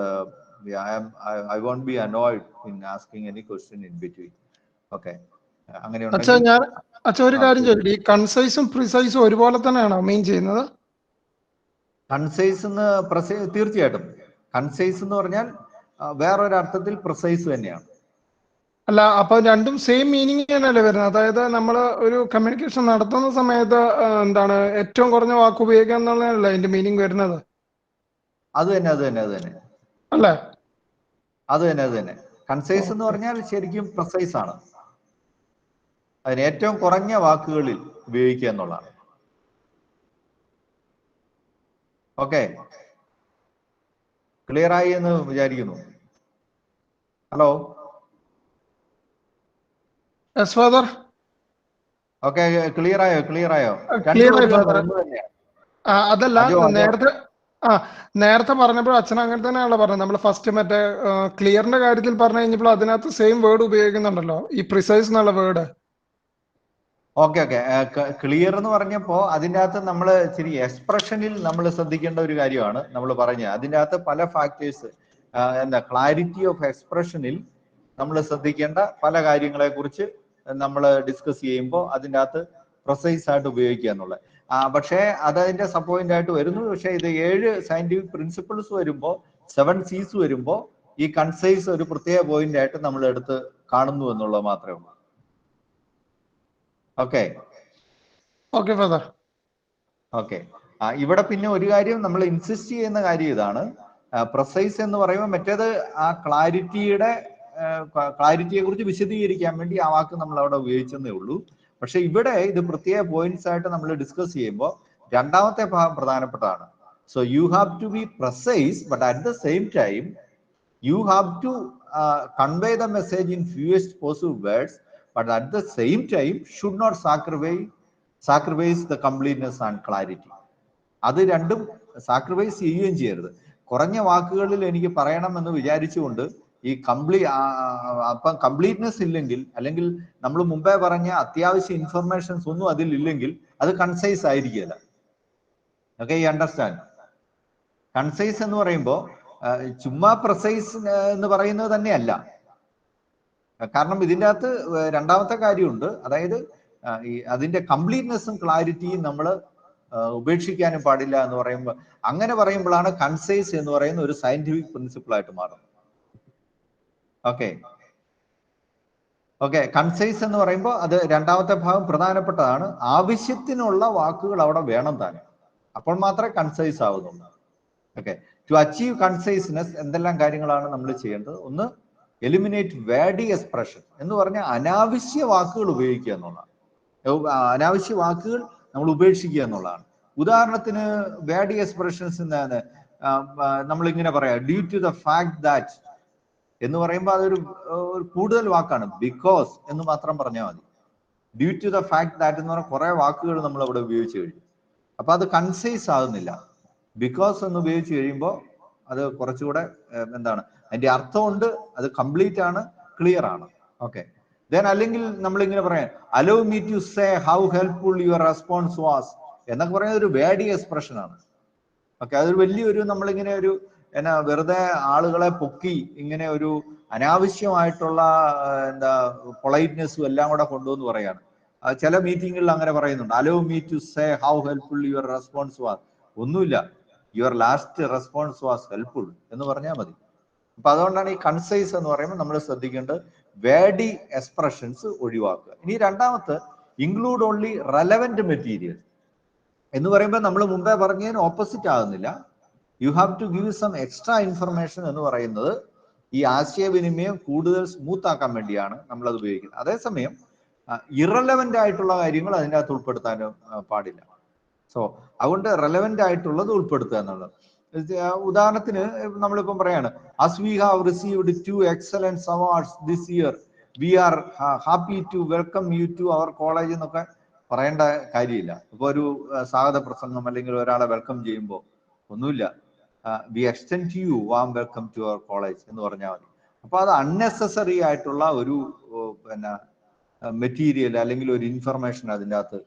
I won't be annoyed in asking any question in between. Okay. ഒരു കാര്യം ചോദിക്കട്ടെ, ഈ കൺസൈസും പ്രിസൈസും ഒരുപോലെ തന്നെയാണോ മീൻ ചെയ്യുന്നത്? കൺസൈസ് തീർച്ചയായിട്ടും കൺസൈസ് എന്ന് പറഞ്ഞാൽ വേറൊരർത്ഥത്തിൽ പ്രിസൈസ് തന്നെയാണ്. അല്ല, അപ്പൊ രണ്ടും സെയിം മീനിങ് തന്നെയല്ലേ വരുന്നത്? അതായത് നമ്മൾ ഒരു കമ്മ്യൂണിക്കേഷൻ നടത്തുന്ന സമയത്ത് എന്താണ് ഏറ്റവും കുറഞ്ഞ വാക്ക് ഉപയോഗിക്കുക എന്നുള്ളതല്ല അതിന്റെ മീനിങ് വരുന്നത്. അത് തന്നെ അത് തന്നെ അത് തന്നെ അല്ലേ? അത് തന്നെ അത് തന്നെ. കൺസൈസ് എന്ന് പറഞ്ഞാൽ ശരിക്കും പ്രിസൈസ് ആണ്. അതിന് ഏറ്റവും കുറഞ്ഞ വാക്കുകളിൽ ഉപയോഗിക്കുക എന്നുള്ളതാണ്. ഓക്കെ, ക്ലിയർ ആയി എന്ന് വിചാരിക്കുന്നു. ഹലോ, ഓക്കെ, ക്ലിയർ ആയോ? ക്ലിയർ ആയോ? അതല്ല, നേരത്തെ പറഞ്ഞപ്പോൾ അച്ഛൻ അങ്ങനെ തന്നെയാണല്ലോ പറഞ്ഞത്. നമ്മൾ ഫസ്റ്റ് മറ്റേ ക്ലിയറിന്റെ കാര്യത്തിൽ പറഞ്ഞു കഴിഞ്ഞപ്പോൾ അതിനകത്ത് സെയിം വേർഡ് ഉപയോഗിക്കുന്നുണ്ടല്ലോ, ഈ പ്രിസൈസ് എന്നുള്ള വേർഡ്. ഓക്കെ ഓക്കെ, ക്ലിയർ എന്ന് പറഞ്ഞപ്പോ അതിൻ്റെ അകത്ത് നമ്മൾ ശരി എക്സ്പ്രഷനിൽ നമ്മൾ ശ്രദ്ധിക്കേണ്ട ഒരു കാര്യമാണ് നമ്മൾ പറഞ്ഞത്. അതിൻ്റെ അകത്ത് പല ഫാക്ടേഴ്സ്, എന്താ ക്ലാരിറ്റി ഓഫ് എക്സ്പ്രഷനിൽ നമ്മൾ ശ്രദ്ധിക്കേണ്ട പല കാര്യങ്ങളെ കുറിച്ച് നമ്മൾ ഡിസ്കസ് ചെയ്യുമ്പോൾ അതിൻ്റെ അകത്ത് പ്രിസൈസ് ആയിട്ട് ഉപയോഗിക്കുക എന്നുള്ളത്. പക്ഷേ അതതിന്റെ സബ് പോയിന്റ് ആയിട്ട് വരുന്നു. പക്ഷേ ഇത് 7 സയന്റിഫിക് പ്രിൻസിപ്പിൾസ് വരുമ്പോൾ, 7 C's വരുമ്പോൾ ഈ കൺസൈസ് ഒരു പ്രത്യേക പോയിന്റ് ആയിട്ട് നമ്മൾ എടുത്ത് കാണുന്നു എന്നുള്ളത് മാത്രമേ ഉള്ളൂ. Okay okay father. ഓക്കെ, ഇവിടെ പിന്നെ ഒരു കാര്യം നമ്മൾ ഇൻസിസ്റ്റ് ചെയ്യുന്ന കാര്യം ഇതാണ്. പ്രിസൈസ് എന്ന് പറയുമ്പോൾ മറ്റേത് ആ ക്ലാരിറ്റിയെ കുറിച്ച് വിശദീകരിക്കാൻ വേണ്ടി ആ വാക്ക് നമ്മൾ അവിടെ ഉപയോഗിച്ചെന്നേ ഉള്ളൂ. പക്ഷെ ഇവിടെ ഇത് പ്രത്യേക പോയിന്റ്സ് ആയിട്ട് നമ്മൾ ഡിസ്കസ് ചെയ്യുമ്പോൾ രണ്ടാമത്തെ ഭാഗം പ്രധാനപ്പെട്ടതാണ്. So you have to be precise, but at the same time you have to convey the message in fewest possible words, but at the same time should not sacrifice the completeness and clarity. അത് രണ്ടും സാക്രിഫൈസ് ചെയ്യുകയും ചെയ്യരുത്. കുറഞ്ഞ വാക്കുകളിൽ എനിക്ക് പറയണമെന്ന് വിചാരിച്ചുകൊണ്ട് ഈ കംപ്ലീറ്റ്നെസ് ഇല്ലെങ്കിൽ, അല്ലെങ്കിൽ നമ്മൾ മുമ്പേ പറഞ്ഞ അത്യാവശ്യ ഇൻഫർമേഷൻസ് ഒന്നും അതിൽ ഇല്ലെങ്കിൽ അത് കൺസൈസ് ആയിരിക്കില്ല. Okay, you understand? കൺസൈസ് എന്ന് പറയുമ്പോൾ ചുമ്മാ പ്രിസൈസ് എന്ന് പറയുന്നത് തന്നെയല്ല. കാരണം ഇതിൻ്റെ അകത്ത് രണ്ടാമത്തെ കാര്യമുണ്ട്. അതായത് അതിന്റെ കംപ്ലീറ്റ്നെസ്സും ക്ലാരിറ്റിയും നമ്മൾ ഉപേക്ഷിക്കാനും പാടില്ല എന്ന് പറയുമ്പോൾ, അങ്ങനെ പറയുമ്പോഴാണ് കൺസൈസ് എന്ന് പറയുന്ന ഒരു സയന്റിഫിക് പ്രിൻസിപ്പിൾ ആയിട്ട് മാറുന്നത്. ഓക്കെ ഓക്കെ, കൺസൈസ് എന്ന് പറയുമ്പോൾ അത് രണ്ടാമത്തെ ഭാഗം പ്രധാനപ്പെട്ടതാണ്. ആവശ്യത്തിനുള്ള വാക്കുകൾ അവിടെ വേണം താനും, അപ്പോൾ മാത്രമേ കൺസൈസ് ആവുന്നുള്ളൂ. ഓക്കെ, ടു അച്ചീവ് കൺസൈസ്നെസ് എന്തെല്ലാം കാര്യങ്ങളാണ് നമ്മൾ ചെയ്യേണ്ടത്? ഒന്ന്, എലിമിനേറ്റ് വേർഡി എക്സ്പ്രഷൻ എന്ന് പറഞ്ഞാൽ അനാവശ്യ വാക്കുകൾ ഉപയോഗിക്കുക എന്നുള്ളതാണ്. അനാവശ്യ വാക്കുകൾ നമ്മൾ ഉപേക്ഷിക്കുക എന്നുള്ളതാണ്. ഉദാഹരണത്തിന് വേർഡി എക്സ്പ്രഷൻസ് നമ്മളിങ്ങനെ പറയാം, due to the fact that എന്ന് പറയുമ്പോൾ അതൊരു കൂടുതൽ വാക്കാണ്. ബിക്കോസ് എന്ന് മാത്രം പറഞ്ഞാൽ മതി. Due to the fact that എന്ന് പറഞ്ഞാൽ കുറെ വാക്കുകൾ നമ്മൾ അവിടെ ഉപയോഗിച്ച് കഴിഞ്ഞു. അപ്പൊ അത് കൺസൈസ് ആകുന്നില്ല. ബിക്കോസ് എന്ന് ഉപയോഗിച്ച് കഴിയുമ്പോൾ അത് കുറച്ചുകൂടെ എന്താണ്, അതിന്റെ അർത്ഥമുണ്ട്, അത് കംപ്ലീറ്റ് ആണ്, ക്ലിയർ ആണ്. ഓക്കെ, ദെൻ അല്ലെങ്കിൽ നമ്മളിങ്ങനെ പറയാം, allow me to say how helpful your response was എന്നൊക്കെ പറയുന്നത് ഒരു വേർഡി എക്സ്പ്രഷൻ ആണ്. ഓക്കെ, അതൊരു വലിയൊരു നമ്മളിങ്ങനെ ഒരു വെറുതെ ആളുകളെ പൊക്കി ഇങ്ങനെ ഒരു അനാവശ്യമായിട്ടുള്ള എന്താ പൊളൈറ്റ്നെസ്സും എല്ലാം കൂടെ കൊണ്ടുവന്ന് പറയാണ്. ചില മീറ്റിങ്ങുകളിൽ അങ്ങനെ പറയുന്നുണ്ട്, allow me to say how helpful your response was. ഒന്നുമില്ല, your last response was helpful എന്ന് പറഞ്ഞാൽ മതി. അപ്പൊ അതുകൊണ്ടാണ് ഈ കൺസൈസ് എന്ന് പറയുമ്പോൾ നമ്മൾ ശ്രദ്ധിക്കേണ്ടത് വേർഡി എക്സ്പ്രഷൻസ് ഒഴിവാക്കുക. ഇനി രണ്ടാമത്തെ, ഇൻക്ലൂഡ് ഓൺലി റെലവെന്റ് മെറ്റീരിയൽ എന്ന് പറയുമ്പോൾ നമ്മൾ മുമ്പേ പറഞ്ഞതിന് ഓപ്പോസിറ്റ് ആകുന്നില്ല. You have to give some extra information എന്ന് പറയുന്നത് ഈ ആശയവിനിമയം കൂടുതൽ സ്മൂത്ത് ആക്കാൻ വേണ്ടിയാണ് നമ്മൾ അത് ഉപയോഗിക്കുന്നത്. അതേസമയം ഇറലവന്റ് ആയിട്ടുള്ള കാര്യങ്ങൾ അതിൻ്റെ അകത്ത് ഉൾപ്പെടുത്താനും പാടില്ല. സോ അതുകൊണ്ട് റെലവെന്റ് ആയിട്ടുള്ളത് ഉൾപ്പെടുത്തുക എന്നുള്ളത്. ഉദാഹരണത്തിന് നമ്മളിപ്പം പറയാണ്, as we have received 2 excellence awards this year, we are happy to welcome you to our college എന്നൊക്കെ പറയേണ്ട കാര്യമില്ല. ഇപ്പൊ ഒരു സ്വാഗത പ്രസംഗം അല്ലെങ്കിൽ ഒരാളെ വെൽക്കം ചെയ്യുമ്പോൾ ഒന്നുമില്ല, we extend to you warm welcome to our college എന്ന് പറഞ്ഞാൽ മതി. അപ്പൊ അത് അൺനെസസറി ആയിട്ടുള്ള ഒരു മെറ്റീരിയൽ അല്ലെങ്കിൽ ഒരു ഇൻഫർമേഷൻ അതിൻ്റെ അകത്ത്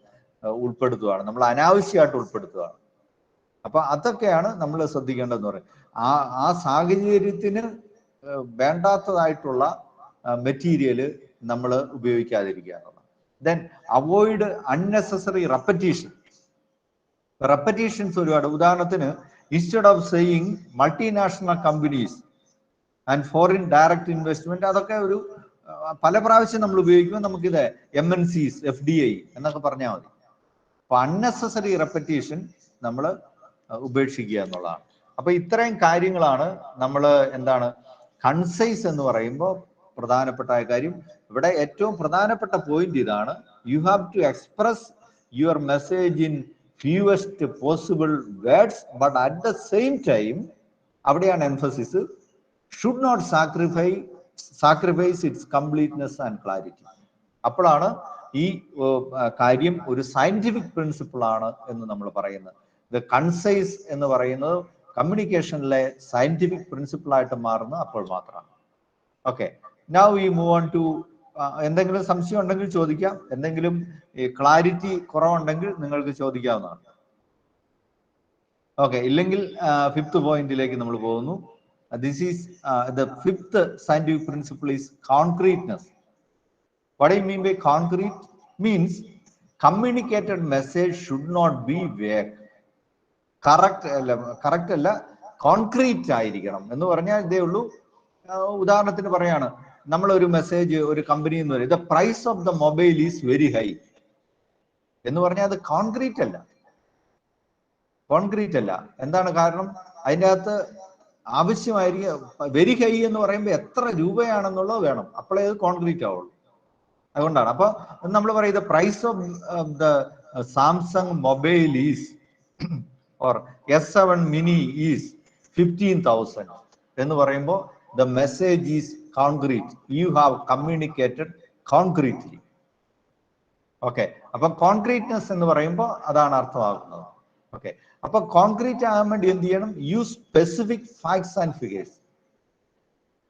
ഉൾപ്പെടുത്തുകയാണ്, നമ്മൾ അനാവശ്യമായിട്ട് ഉൾപ്പെടുത്തുകയാണ്. അപ്പൊ അതൊക്കെയാണ് നമ്മൾ ശ്രദ്ധിക്കേണ്ടതെന്ന് പറയും. ആ സാഹചര്യത്തിന് വേണ്ടാത്തതായിട്ടുള്ള മെറ്റീരിയൽ നമ്മൾ ഉപയോഗിക്കാതിരിക്കുക എന്നുള്ളത്. ദെൻ അവോയ്ഡ് അൺനെസസറി റെപ്പറ്റീഷൻസ് ഒരുപാട്. ഉദാഹരണത്തിന്, instead of saying multinational companies and foreign direct investment, അതൊക്കെ ഒരു പല പ്രാവശ്യം നമ്മൾ ഉപയോഗിക്കുമ്പോൾ നമുക്കിത് MNCs, FDI എന്നൊക്കെ പറഞ്ഞാൽ മതി. അപ്പൊ അൺനെസസറി റെപ്പറ്റീഷൻ നമ്മൾ ഉപേക്ഷിക്കുക എന്നുള്ളതാണ്. അപ്പൊ ഇത്രയും കാര്യങ്ങളാണ് നമ്മൾ എന്താണ് കൺസൈസ് എന്ന് പറയുമ്പോൾ പ്രധാനപ്പെട്ട കാര്യം. ഇവിടെ ഏറ്റവും പ്രധാനപ്പെട്ട പോയിന്റ് ഇതാണ്, you have to express your message in fewest possible words, but at the same time, അവിടെയാണ് emphasis, should not sacrifice its completeness and clarity. അപ്പോഴാണ് ഈ കാര്യം ഒരു സയന്റിഫിക് പ്രിൻസിപ്പിൾ ആണ് എന്ന് നമ്മൾ പറയുന്നത്. ഇത് കൺസൈസ് എന്ന് പറയുന്നത് കമ്മ്യൂണിക്കേഷനിലെ സയന്റിഫിക് പ്രിൻസിപ്പിൾ ആയിട്ട് മാറുന്നത് അപ്പോൾ മാത്രമാണ്. Okay, now we move on to, എന്തെങ്കിലും സംശയം ഉണ്ടെങ്കിൽ ചോദിക്കാം, എന്തെങ്കിലും ക്ലാരിറ്റി കുറവുണ്ടെങ്കിൽ നിങ്ങൾക്ക് ചോദിക്കാവുന്നതാണ്. ഓക്കെ, ഇല്ലെങ്കിൽ ഫിഫ്ത്ത് പോയിന്റിലേക്ക് നമ്മൾ പോകുന്നു. This is the fifth scientific principle is concreteness. What do you mean by concrete? Means communicated message should not be vague. Correct അല്ല, കോൺക്രീറ്റ് ആയിരിക്കണം എന്ന് പറഞ്ഞാൽ ഇതേ ഉള്ളൂ. ഉദാഹരണത്തിന് പറയാണ്, നമ്മളൊരു മെസ്സേജ് ഒരു കമ്പനിയിൽ നിന്ന് പറയും, the price of the mobile is very high എന്ന് പറഞ്ഞാൽ അത് കോൺക്രീറ്റ് അല്ല. എന്താണ് കാരണം? അതിൻ്റെ അകത്ത് ആവശ്യമായിരിക്കും, വെരി ഹൈ എന്ന് പറയുമ്പോൾ എത്ര രൂപയാണെന്നുള്ളത് വേണം, അപ്പോഴേ അത് കോൺക്രീറ്റ് ആവുള്ളൂ. അതുകൊണ്ടാണ്. അപ്പൊ നമ്മൾ പറയുന്നത് price of the Samsung mobile is or S7 mini is 15,000 എന്ന് പറയുമ്പോൾ the message is concrete, you have communicated concretely. Okay, അപ്പൊ കോൺക്രീറ്റ്നെസ് എന്ന് പറയുമ്പോൾ അതാണ് അർത്ഥമാക്കുന്നത്. ഓക്കെ, അപ്പൊ കോൺക്രീറ്റ് ആകാൻ വേണ്ടി എന്ത് ചെയ്യണം? Use specific facts and figures.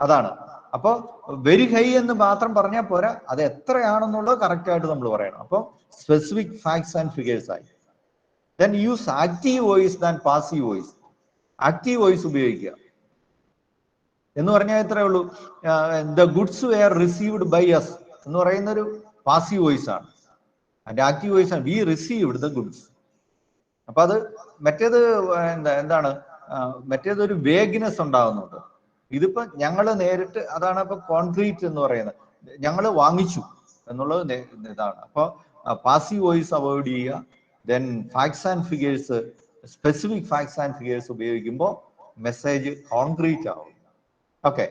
അതാണ്. അപ്പൊ വെരി ഹൈ എന്ന് മാത്രം പറഞ്ഞാൽ പോരാ, അത് എത്രയാണെന്നുള്ളത് കറക്റ്റ് ആയിട്ട് നമ്മൾ പറയണം. അപ്പൊ സ്പെസിഫിക് ഫാക്ട്സ് ആൻഡ് ഫിഗേഴ്സ് ആയി. Then use active voice than passive voice. Active voice ഉപയോഗിക്കുക എന്ന് പറഞ്ഞാൽ ഇത്രയേ ഉള്ളൂ. The goods were received by us എന്ന് പറയുന്ന ഒരു പാസീവ് വോയിസ് ആണ്. അതിന്റെ ആക്റ്റീവ് വോയിസ് ആണ് വി റിസീവ്ഡ് ദ ഗുഡ്സ്. അപ്പൊ അത് മറ്റേത് എന്താണ്, മറ്റേത് ഒരു വേഗ്നെസ് ഉണ്ടാകുന്നുണ്ട്. ഇതിപ്പോ ഞങ്ങള് നേരിട്ട്, അതാണ് ഇപ്പൊ കോൺക്രീറ്റ് എന്ന് പറയുന്നത്, ഞങ്ങള് വാങ്ങിച്ചു എന്നുള്ളത് ഇതാണ്. അപ്പൊ പാസീവ് വോയിസ് അവോയ്ഡ് ചെയ്യുക. Then facts and figures, specific facts and figures ഉപയോഗിക്കുമ്പോൾ മെസ്സേജ് കോൺക്രീറ്റ് ആവും. Okay,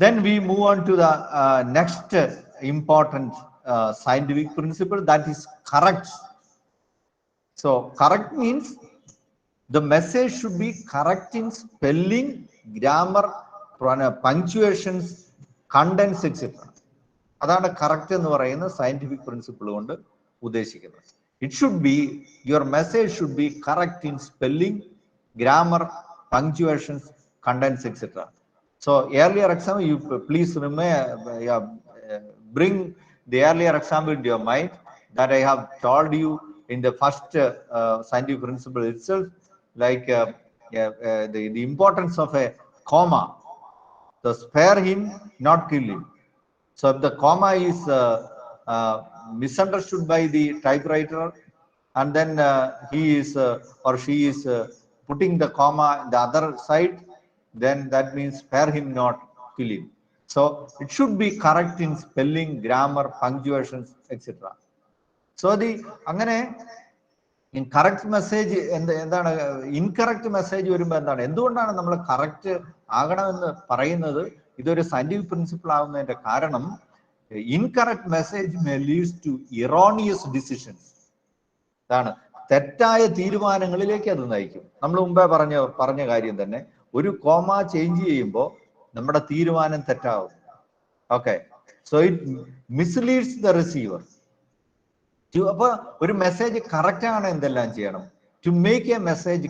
then we move on to the next important scientific principle, that is correct. So correct means the message should be correct in spelling, grammar, punctuations, contents, etc. അതാണ് കറക്റ്റ് എന്ന് പറയുന്ന സയന്റിഫിക് പ്രിൻസിപ്പിൾ കൊണ്ട് ഉദ്ദേശിക്കുന്നത്. It should be, your message should be correct in spelling, grammar, punctuations, contents, etc. So earlier example, you please bring the earlier example into your mind that I have told you in the first scientific principle itself, like the importance of a comma. So spare him, not kill him. So if the comma is misunderstood by the typewriter, and then he is or she is putting the comma in the other side, then that means spare him, not kill him. So it should be correct in spelling, grammar, punctuations, etc. So the അങ്ങനെ കറക്റ്റ് മെസ്സേജ് എന്താണ്, ഇൻകറക്റ്റ് മെസ്സേജ് വരുമ്പോൾ എന്താണ്, എന്തുകൊണ്ടാണ് നമ്മൾ കറക്റ്റ് ആകണമെന്ന് പറയുന്നത്? ഇതൊരു സയന്റിഫിക് പ്രിൻസിപ്പിൾ ആവുന്നതിന്റെ കാരണം, incorrect message may leads to erroneous decisions. അതാണ്, തെറ്റായ തീരുമാനങ്ങളിലേക്ക് അത് നയിക്കും. നമ്മൾ മുമ്പേ പറഞ്ഞ കാര്യം തന്നെ, ഒരു കോമ ചേഞ്ച് ചെയ്യുമ്പോൾ നമ്മുടെ തീരുമാനം തെറ്റാവും. Okay, so it misleads the receiver. അപ്പൊ ഒരു മെസ്സേജ് കറക്റ്റ് ആണ് എന്തെല്ലാം ചെയ്യണം? To make a message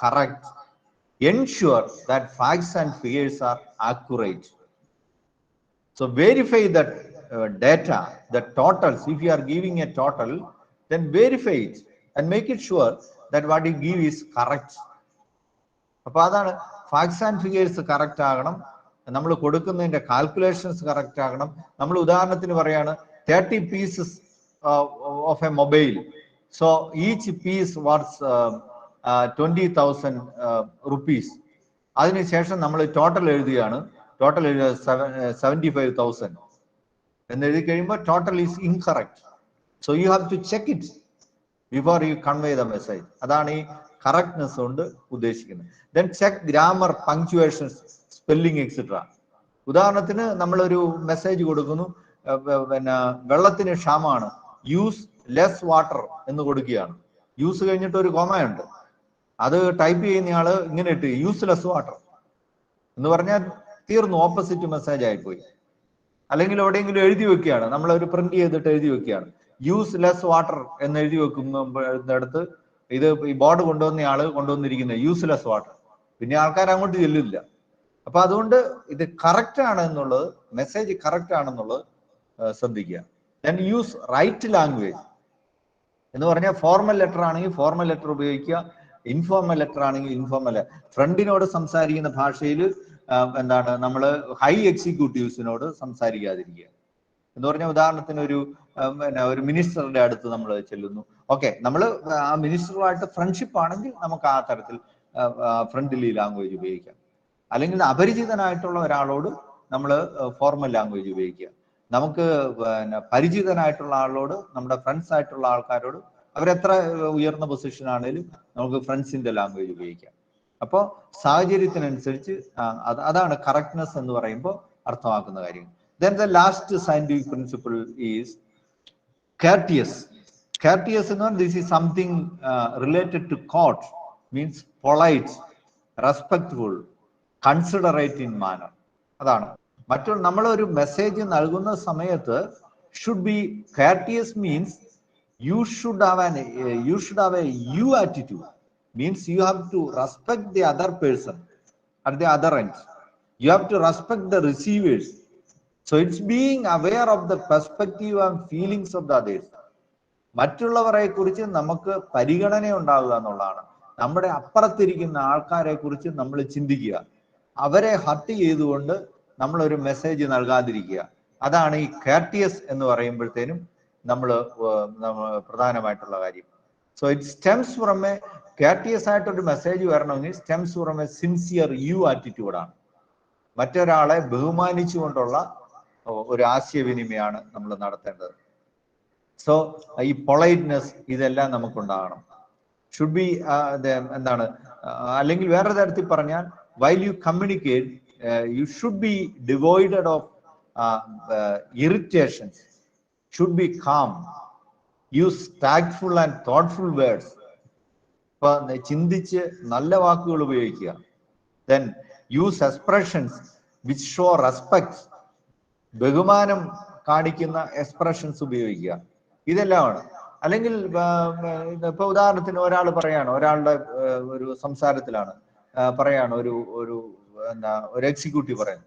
correct, ensure that facts and figures are accurate. So verify that data, the totals. If you are giving a total, then verify it and make it sure that what you give is correct. അപ്പൊ അതാണ്, ഫാക്ട്സ് ആൻഡ് ഫിഗേഴ്സ് കറക്റ്റ് ആകണം, നമ്മൾ കൊടുക്കുന്നതിന്റെ കാൽക്കുലേഷൻസ് കറക്റ്റ് ആകണം. നമ്മൾ ഉദാഹരണത്തിന് പറയാണ് 30 pieces of a mobile, so each piece was 20,000 rupees. അതിനുശേഷം നമ്മൾ ടോട്ടൽ എഴുതുകയാണ് ടോട്ടൽ 75,000 എന്ന് എഴുതി കഴിയുമ്പോൾ total is incorrect. So you have to check it before you convey the message. അതാണ് ഈ കറക്റ്റ്നെസ് കൊണ്ട് ഉദ്ദേശിക്കുന്നത്. Then check grammar, punctuation, spelling etcetera. ഉദാഹരണത്തിന് നമ്മളൊരു മെസ്സേജ് കൊടുക്കുന്നു, പിന്നെ വെള്ളത്തിന് ക്ഷാമമാണ്, യൂസ് ലെസ് വാട്ടർ എന്ന് കൊടുക്കുകയാണ്. യൂസ് കഴിഞ്ഞിട്ട് ഒരു കോമയുണ്ട്, അത് ടൈപ്പ് ചെയ്യുന്നയാള് ഇങ്ങനെ ഇട്ട് യൂസ്ലെസ് വാട്ടർ എന്ന് പറഞ്ഞാൽ തീർന്നു, ഓപ്പോസിറ്റ് മെസ്സേജ് ആയിപ്പോയി. അല്ലെങ്കിൽ എവിടെയെങ്കിലും എഴുതി വെക്കുകയാണ്, നമ്മളൊരു പ്രിന്റ് ചെയ്തിട്ട് എഴുതി വെക്കുകയാണ്, യൂസ് ലെസ് വാട്ടർ എന്ന് എഴുതി വെക്കുന്നിടത്ത് ഇത് ഈ ബോർഡ് കൊണ്ടുവന്ന ആള് കൊണ്ടുവന്നിരിക്കുന്നത് യൂസ്ലെസ് വാട്ടർ, പിന്നെ ആൾക്കാർ അങ്ങോട്ട് ചെല്ലില്ല. അപ്പൊ അതുകൊണ്ട് ഇത് കറക്റ്റ് ആണ് എന്നുള്ളത്, മെസ്സേജ് കറക്റ്റ് ആണെന്നുള്ളത് ശ്രദ്ധിക്കുക. ദെൻ യൂസ് റൈറ്റ് ലാംഗ്വേജ് എന്ന് പറഞ്ഞാൽ ഫോർമൽ ലെറ്റർ ആണെങ്കിൽ ഫോർമൽ ലെറ്റർ ഉപയോഗിക്കുക, ഇൻഫോർമൽ ലെറ്റർ ആണെങ്കിൽ ഇൻഫോർമൽ. ഫ്രണ്ടിനോട് സംസാരിക്കുന്ന ഭാഷയിൽ എന്താണ് നമ്മൾ ഹൈ എക്സിക്യൂട്ടീവ്സിനോട് സംസാരിക്കാതിരിക്കുക എന്ന് പറഞ്ഞാൽ, ഉദാഹരണത്തിന് ഒരു മിനിസ്റ്ററുടെ അടുത്ത് നമ്മൾ ചെല്ലുന്നു, ഓക്കെ, നമ്മൾ ആ മിനിസ്റ്ററുമായിട്ട് ഫ്രണ്ട്ഷിപ്പ് ആണെങ്കിൽ നമുക്ക് ആ തരത്തിൽ ഫ്രണ്ട്ലി ലാംഗ്വേജ് ഉപയോഗിക്കാം. അല്ലെങ്കിൽ അപരിചിതനായിട്ടുള്ള ഒരാളോട് നമ്മൾ ഫോർമൽ ലാംഗ്വേജ് ഉപയോഗിക്കുക. നമുക്ക് പരിചിതനായിട്ടുള്ള ആളോട്, നമ്മുടെ ഫ്രണ്ട്സ് ആയിട്ടുള്ള ആൾക്കാരോട്, അവരെത്ര ഉയർന്ന പൊസിഷൻ ആണെങ്കിലും നമുക്ക് ഫ്രണ്ട്സിന്റെ ലാംഗ്വേജ് ഉപയോഗിക്കാം. അപ്പോൾ സാഹചര്യത്തിനനുസരിച്ച് അതാണ് കറക്റ്റ്നെസ് എന്ന് പറയുമ്പോൾ അർത്ഥമാക്കുന്ന കാര്യം. Then the last scientific principle is courteous. Courteous എന്ന് പറഞ്ഞാൽ this is something related to court, means polite, respectful, considerate in manner. അതാണ് മറ്റൊരു നമ്മളൊരു മെസ്സേജ് നൽകുന്ന സമയത്ത് should be courteous means you should have a you attitude, means you have to respect the other person at the other end. You have to respect the receivers. So it's being aware of the perspective and feelings of the others. മറ്റുള്ളവരെ കുറിച്ച് നമുക്ക് പരിഗണന ഉണ്ടാവുക എന്നുള്ളതാണ്. നമ്മുടെ അപ്പുറത്തിരിക്കുന്ന ആൾക്കാരെ കുറിച്ച് നമ്മൾ ചിന്തിക്കുക, അവരെ ഹർട്ട് ചെയ്തുകൊണ്ട് നമ്മളൊരു മെസ്സേജ് നൽകാതിരിക്കുക. അതാണ് ഈ കർട്ടിയസ് എന്ന് പറയുമ്പോഴത്തേനും നമ്മൾ പ്രധാനമായിട്ടുള്ള കാര്യം. So it stems from a courteous ആയിട്ടൊരു മെസ്സേജ് വരണമെങ്കിൽ stems from a sincere you ആറ്റിറ്റ്യൂഡാണ്. മറ്റൊരാളെ ബഹുമാനിച്ചുകൊണ്ടുള്ള ഒരു ആശയവിനിമയമാണ് നമ്മൾ നടത്തേണ്ടത്. സോ ഈ പൊളൈറ്റ്നെസ് ഇതെല്ലാം നമുക്കുണ്ടാകണം. ഷുഡ് ബി എന്താണ്, അല്ലെങ്കിൽ വേറെ തരത്തിൽ പറഞ്ഞാൽ while you communicate you should be devoid of irritations, should be calm, use tactful and thoughtful words. ഇപ്പൊ ചിന്തിച്ച് നല്ല വാക്കുകൾ ഉപയോഗിക്കുക. Then use expressions which show respect, ബഹുമാനം കാണിക്കുന്ന എക്സ്പ്രഷൻസ് ഉപയോഗിക്കുക. ഇതെല്ലാമാണ്. അല്ലെങ്കിൽ ഇപ്പൊ ഉദാഹരണത്തിന് ഒരാൾ പറയാണ്, ഒരാളുടെ ഒരു സംസാരത്തിലാണ് പറയാണ്, ഒരു എക്സിക്യൂട്ടീവ് പറയുന്നു,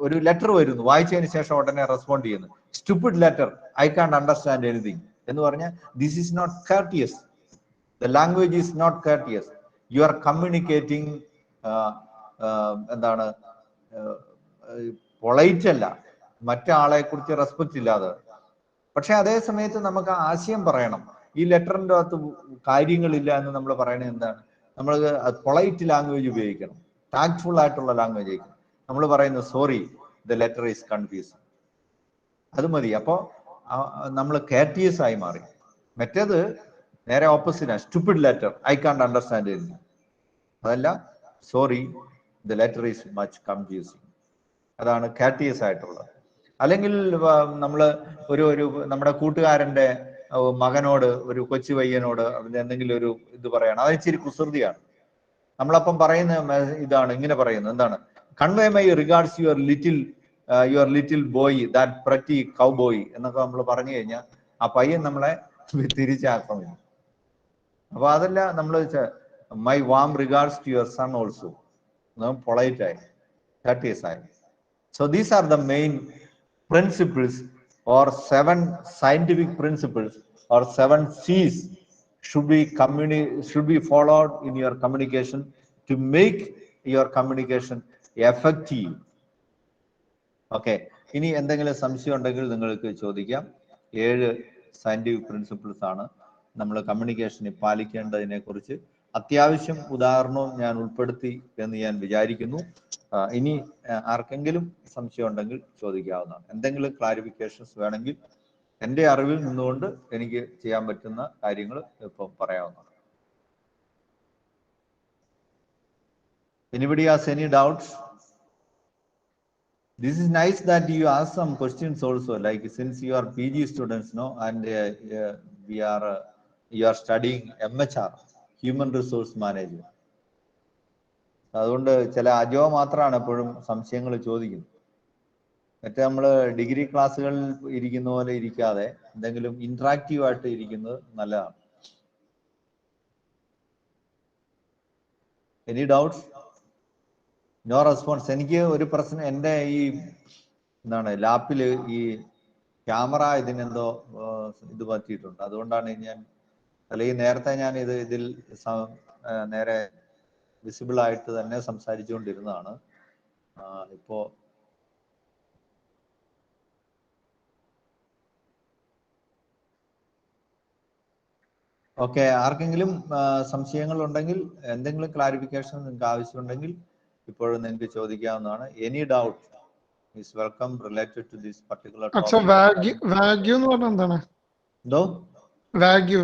ഒരു ലെറ്റർ വരുന്നു, വായിച്ചതിന് ശേഷം ഉടനെ റെസ്പോണ്ട് ചെയ്യുന്നു, stupid letter, I can't understand anything എന്ന് പറഞ്ഞാൽ this is not courteous. The language is not courteous. You are communicating എന്താണ്, പൊളൈറ്റ് അല്ല, മറ്റാളെ കുറിച്ച് റെസ്പെക്ട് ഇല്ലാതെ. പക്ഷെ അതേ സമയത്ത് നമുക്ക് ആശയം പറയണം. ഈ ലെറ്ററിന്റെ അകത്ത് കാര്യങ്ങളില്ല എന്ന് നമ്മൾ പറയണത് എന്താണ്? നമ്മൾ പൊളൈറ്റ് ലാംഗ്വേജ് ഉപയോഗിക്കണം, ടാക്ട്ഫുൾ ആയിട്ടുള്ള ലാംഗ്വേജ് ആയിരിക്കണം. നമ്മൾ പറയുന്നത് sorry, the letter is confusing, അത് മതി. അപ്പോൾ നമ്മൾ കർട്ടിയസ് ആയി മാറി. മറ്റേത് നേരെ ഓപ്പോസിറ്റാണ്, stupid letter, I can't understand anything. അതല്ല, sorry, the letter is much confusing, അതാണ് കർട്ടിയസ് ആയിട്ടുള്ളത്. അല്ലെങ്കിൽ നമ്മൾ നമ്മുടെ കൂട്ടുകാരന്റെ മകനോട്, ഒരു കൊച്ചു പയ്യനോട് എന്തെങ്കിലും ഒരു ഇത് പറയണം, അത് ഇച്ചിരി കുസൃതിയാണ്. നമ്മളപ്പം പറയുന്ന ഇതാണ്, ഇങ്ങനെ പറയുന്നത് എന്താണ്, convey my regards your little boy that pretty cow boy എന്നൊക്കെ നമ്മൾ പറഞ്ഞു കഴിഞ്ഞാൽ ആ പയ്യൻ നമ്മളെ തിരിച്ചാക്രമിക്കും. അപ്പൊ അതല്ല, നമ്മൾ my warm regards to your son also, polite ആയി, കർട്ടിയസ് ആയി. So these are the main principles, or 7 scientific principles, or 7 C's should be followed in your communication to make your communication effective. Okay, ഇനി എന്തെങ്കിലും സംശയം ഉണ്ടെങ്കിൽ നിങ്ങൾക്ക് ചോദിക്കാം. 7 സയന്റിഫിക് പ്രിൻസിപ്പിൾസ് ആണ് നമ്മൾ കമ്മ്യൂണിക്കേഷനിൽ പാലിക്കേണ്ടതിനെ കുറിച്ച്. അത്യാവശ്യം ഉദാഹരണവും ഞാൻ ഉൾപ്പെടുത്തി എന്ന് ഞാൻ വിചാരിക്കുന്നു. ഇനി ആർക്കെങ്കിലും സംശയം ഉണ്ടെങ്കിൽ ചോദിക്കാവുന്നതാണ്. എന്തെങ്കിലും ക്ലാരിഫിക്കേഷൻസ് വേണമെങ്കിൽ എൻ്റെ അറിവിൽ നിന്നുകൊണ്ട് എനിക്ക് ചെയ്യാൻ പറ്റുന്ന കാര്യങ്ങൾ ഇപ്പം പറയാവുന്നതാണ്. Anybody has any doubts? This is nice that you ask some questions also, like since you are PG students, no, and you are studying MHR, Human Resource Management. അതുകൊണ്ട് ചില അജോ മാത്രമാണ് എപ്പോഴും സംശയങ്ങൾ ചോദിക്കുന്നത്. മറ്റേ നമ്മൾ ഡിഗ്രി ക്ലാസ്സുകളിൽ ഇരിക്കുന്ന പോലെ ഇരിക്കാതെ എന്തെങ്കിലും ഇന്ററാക്റ്റീവ് ആയിട്ട് ഇരിക്കുന്നത് നല്ലതാണ്. Any doubts? No response. എനിക്ക് ഒരു പ്രശ്നം, എൻ്റെ ഈ എന്താണ് ലാപ്പില് ഈ ക്യാമറ ഇതിനെന്തോ ഇത് പറ്റിയിട്ടുണ്ട്. അതുകൊണ്ടാണ് ഞാൻ, അല്ലെങ്കിൽ നേരത്തെ ഞാൻ ഇതിൽ നേരെ വിസിബിൾ ആയിട്ട് തന്നെ സംസാരിച്ചുകൊണ്ടിരുന്നതാണ്. ഇപ്പോ ഓക്കെ, ആർക്കെങ്കിലും സംശയങ്ങൾ ഉണ്ടെങ്കിൽ, എന്തെങ്കിലും ക്ലാരിഫിക്കേഷൻ നിങ്ങൾക്ക് ആവശ്യമുണ്ടെങ്കിൽ ഇപ്പോഴും നിങ്ങൾക്ക് ചോദിക്കാവുന്നതാണ്. Any doubt is welcome related to this particular topic. Vague എന്ന് പറഞ്ഞാൽ എന്താണ്? എന്തോ? വാഗ്യു